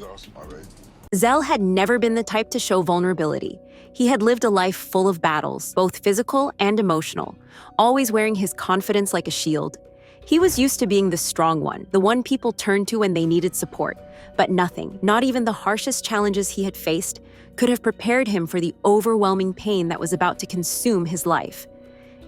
awesome, my baby. Zell had never been the type to show vulnerability. He had lived a life full of battles, both physical and emotional, always wearing his confidence like a shield. He was used to being the strong one, the one people turned to when they needed support. But nothing, not even the harshest challenges he had faced, could have prepared him for the overwhelming pain that was about to consume his life.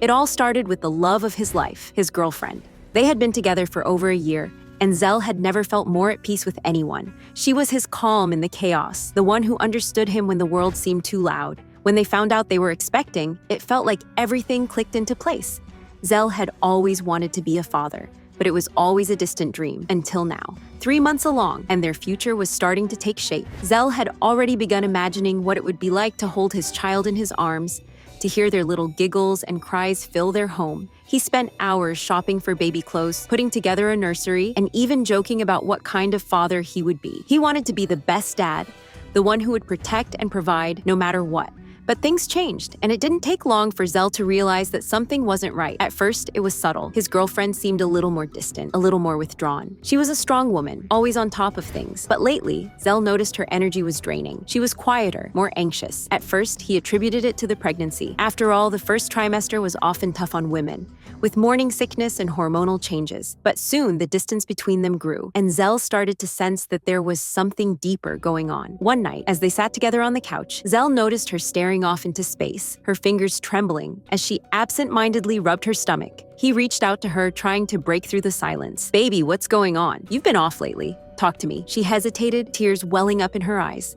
It all started with the love of his life, his girlfriend. They had been together for over a year, and Zell had never felt more at peace with anyone. She was his calm in the chaos, the one who understood him when the world seemed too loud. When they found out they were expecting, it felt like everything clicked into place. Zell had always wanted to be a father, but it was always a distant dream, until now. 3 months along, and their future was starting to take shape. Zell had already begun imagining what it would be like to hold his child in his arms, to hear their little giggles and cries fill their home. He spent hours shopping for baby clothes, putting together a nursery, and even joking about what kind of father he would be. He wanted to be the best dad, the one who would protect and provide no matter what. But things changed, and it didn't take long for Zell to realize that something wasn't right. At first, it was subtle. His girlfriend seemed a little more distant, a little more withdrawn. She was a strong woman, always on top of things. But lately, Zell noticed her energy was draining. She was quieter, more anxious. At first, he attributed it to the pregnancy. After all, the first trimester was often tough on women, with morning sickness and hormonal changes. But soon, the distance between them grew, and Zell started to sense that there was something deeper going on. One night, as they sat together on the couch, Zell noticed her staring off into space, her fingers trembling as she absent-mindedly rubbed her stomach. He reached out to her, trying to break through the silence. "Baby, what's going on? You've been off lately. Talk to me." She hesitated, tears welling up in her eyes.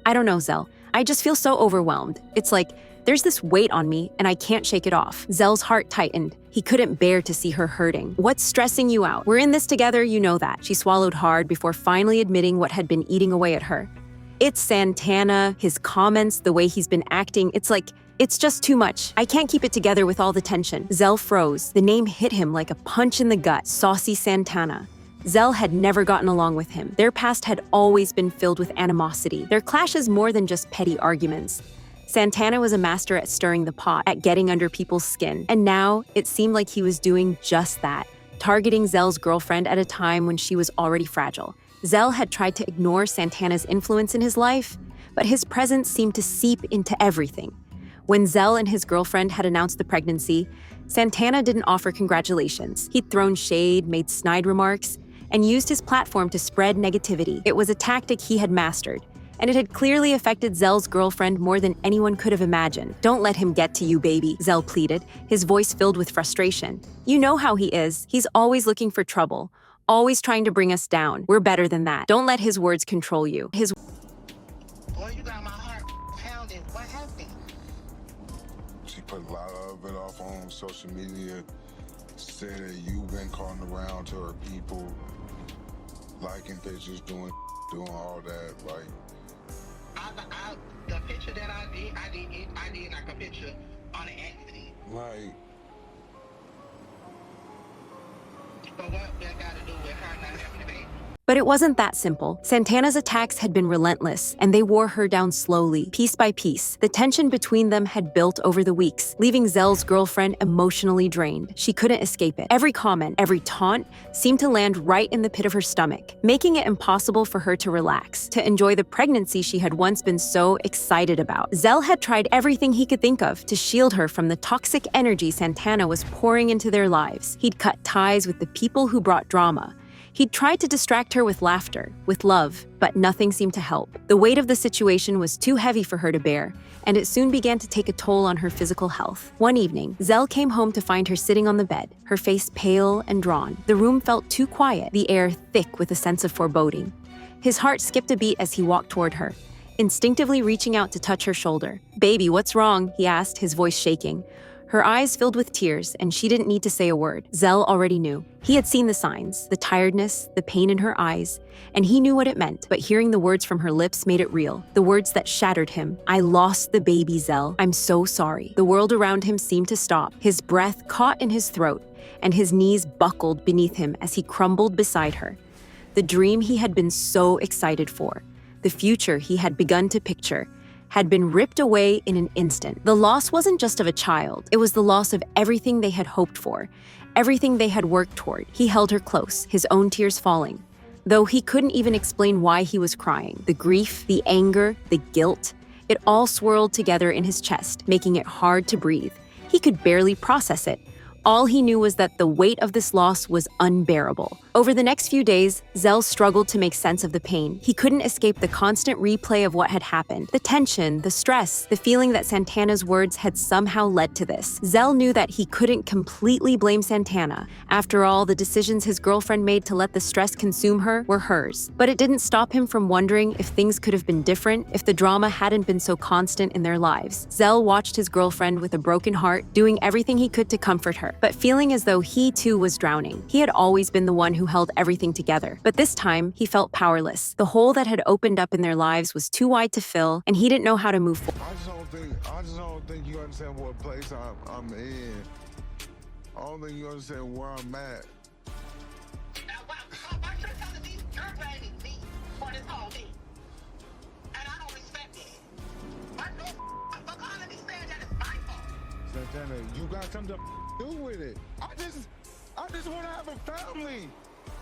"I don't know, Zell. I just feel so overwhelmed. It's like there's this weight on me and I can't shake it off." Zell's heart tightened. He couldn't bear to see her hurting. "What's stressing you out? We're in this together, you know that." She swallowed hard before finally admitting what had been eating away at her. "It's Santana, his comments, the way he's been acting. It's just too much. I can't keep it together with all the tension." Zell froze. The name hit him like a punch in the gut. Saucy Santana. Zell had never gotten along with him. Their past had always been filled with animosity. Their clashes more than just petty arguments. Santana was a master at stirring the pot, at getting under people's skin. And now, it seemed like he was doing just that, targeting Zell's girlfriend at a time when she was already fragile. Zell had tried to ignore Santana's influence in his life, but his presence seemed to seep into everything. When Zell and his girlfriend had announced the pregnancy, Santana didn't offer congratulations. He'd thrown shade, made snide remarks, and used his platform to spread negativity. It was a tactic he had mastered, and it had clearly affected Zell's girlfriend more than anyone could have imagined. "Don't let him get to you, baby," Zell pleaded, his voice filled with frustration. "You know how he is. He's always looking for trouble, always trying to bring us down. We're better than that. Don't let his words control you." Boy, you got my heart pounding. What happened? She put a lot of it off on social media, said that you've been calling around to her people, liking pictures, doing all that, like. The picture that I did like a picture on an accident. Like. But what that got to do with her not having a baby? But it wasn't that simple. Santana's attacks had been relentless, and they wore her down slowly, piece by piece. The tension between them had built over the weeks, leaving Zell's girlfriend emotionally drained. She couldn't escape it. Every comment, every taunt seemed to land right in the pit of her stomach, making it impossible for her to relax, to enjoy the pregnancy she had once been so excited about. Zell had tried everything he could think of to shield her from the toxic energy Santana was pouring into their lives. He'd cut ties with the people who brought drama. He'd tried to distract her with laughter, with love, but nothing seemed to help. The weight of the situation was too heavy for her to bear, and it soon began to take a toll on her physical health. One evening, Zell came home to find her sitting on the bed, her face pale and drawn. The room felt too quiet, the air thick with a sense of foreboding. His heart skipped a beat as he walked toward her, instinctively reaching out to touch her shoulder. "Baby, what's wrong?" he asked, his voice shaking. Her eyes filled with tears, and she didn't need to say a word. Zell already knew. He had seen the signs, the tiredness, the pain in her eyes, and he knew what it meant, but hearing the words from her lips made it real. The words that shattered him. "I lost the baby, Zell. I'm so sorry." The world around him seemed to stop. His breath caught in his throat, and his knees buckled beneath him as he crumbled beside her. The dream he had been so excited for, the future he had begun to picture, had been ripped away in an instant. The loss wasn't just of a child, it was the loss of everything they had hoped for, everything they had worked toward. He held her close, his own tears falling. Though he couldn't even explain why he was crying. The grief, the anger, the guilt, it all swirled together in his chest, making it hard to breathe. He could barely process it. All he knew was that the weight of this loss was unbearable. Over the next few days, Zell struggled to make sense of the pain. He couldn't escape the constant replay of what had happened. The tension, the stress, the feeling that Santana's words had somehow led to this. Zell knew that he couldn't completely blame Santana. After all, the decisions his girlfriend made to let the stress consume her were hers. But it didn't stop him from wondering if things could have been different if the drama hadn't been so constant in their lives. Zell watched his girlfriend with a broken heart, doing everything he could to comfort her, but feeling as though he too was drowning. He had always been the one who held everything together, but this time he felt powerless. The hole that had opened up in their lives was too wide to fill, and he didn't know how to move forward. I just don't think you understand what place I'm in. I don't think you understand where I'm at. Now, why you're telling me you're blaming me for this whole thing? And I don't respect it. But no for calling me saying that it's my fault. Santana, you got something to do with it. I just want to have a family.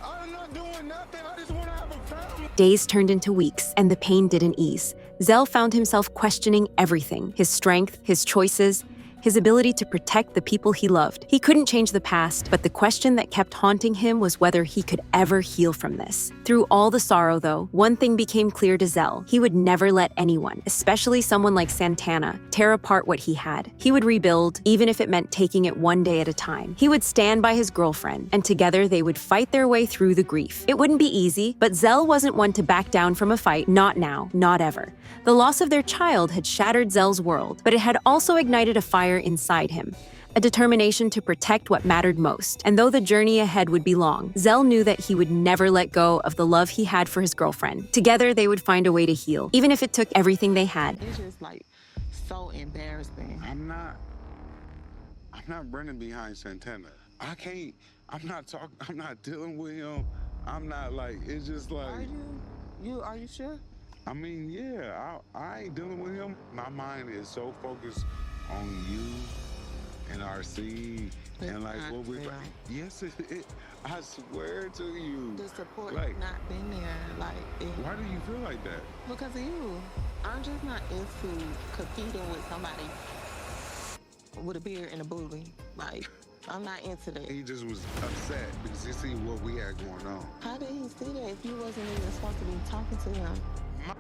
I'm not doing nothing. I just want to have a family. Days turned into weeks, and the pain didn't ease. Zell found himself questioning everything: his strength, his choices, his ability to protect the people he loved. He couldn't change the past, but the question that kept haunting him was whether he could ever heal from this. Through all the sorrow, though, one thing became clear to Zell: he would never let anyone, especially someone like Santana, tear apart what he had. He would rebuild, even if it meant taking it one day at a time. He would stand by his girlfriend, and together they would fight their way through the grief. It wouldn't be easy, but Zell wasn't one to back down from a fight. Not now, not ever. The loss of their child had shattered Zell's world, but it had also ignited a fire inside him, a determination to protect what mattered most. And though the journey ahead would be long, Zell knew that he would never let go of the love he had for his girlfriend. Together, they would find a way to heal, even if it took everything they had. It's just like so embarrassing. I'm not running behind Santana. I'm not dealing with him. I'm not like, it's just like. Are you sure? I mean, yeah, I ain't dealing with him. My mind is so focused on you and our seed and like what we. Yes, I swear to you. The support like, not been there. Why do you feel like that? Because of you. I'm just not into competing with somebody with a beard and a booty. Like, I'm not into that. He just was upset because he see what we had going on. How did he see that if you wasn't even supposed to be talking to him?